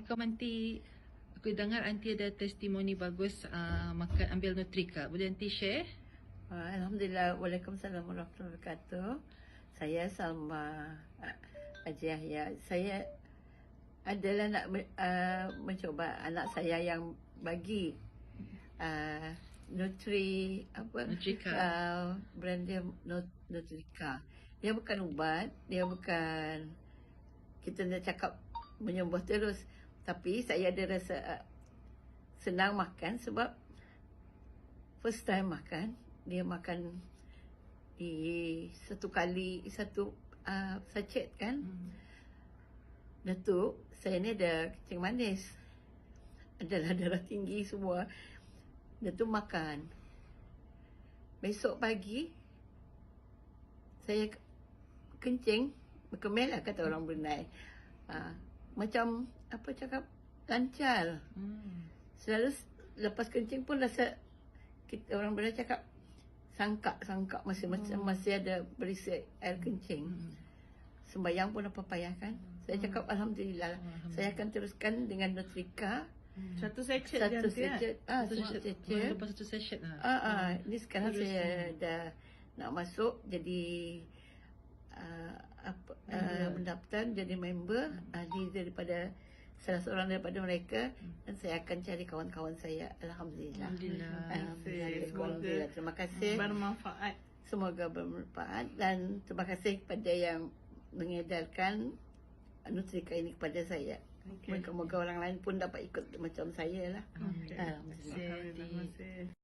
Welcome Aunty. Aku dengar Aunty ada testimoni bagus makan ambil Nutrika. Boleh Aunty share? Alhamdulillah. Waalaikumsalam warahmatullahi wabarakatuh. Saya Salma Haji Yahya. Saya adalah nak mencuba anak saya yang bagi Nutrika. Brand dia Nutrika. Dia bukan ubat, dia bukan kita nak cakap menyembuh terus, tapi saya ada rasa senang makan sebab first time makan. Dia makan di satu sachet kan. Datuk, saya ni ada kencing manis, adalah darah tinggi semua. Datuk makan. Besok pagi saya kencing, berkemel lah kata orang Brunei. Macam apa cakap, lancar. Selalu lepas kencing pun rasa orang Brunei cakap sangkak masih ada berisi air kencing. Sembayang pun apa payah kan. Saya cakap Alhamdulillah. Saya akan teruskan dengan Nutrika. Satu sachet. Lepas satu sachet lah. Ini sekarang saya dah nak masuk jadi mendaftar jadi member. Ini daripada salah seorang daripada mereka, dan saya akan cari kawan-kawan saya. Alhamdulillah. Semoga Terima kasih. bermanfaat. Semoga bermanfaat, dan terima kasih kepada yang mengedarkan Nutrika ini kepada saya. Moga-moga orang lain pun dapat ikut macam saya lah. Okay. Alhamdulillah. Terima kasih.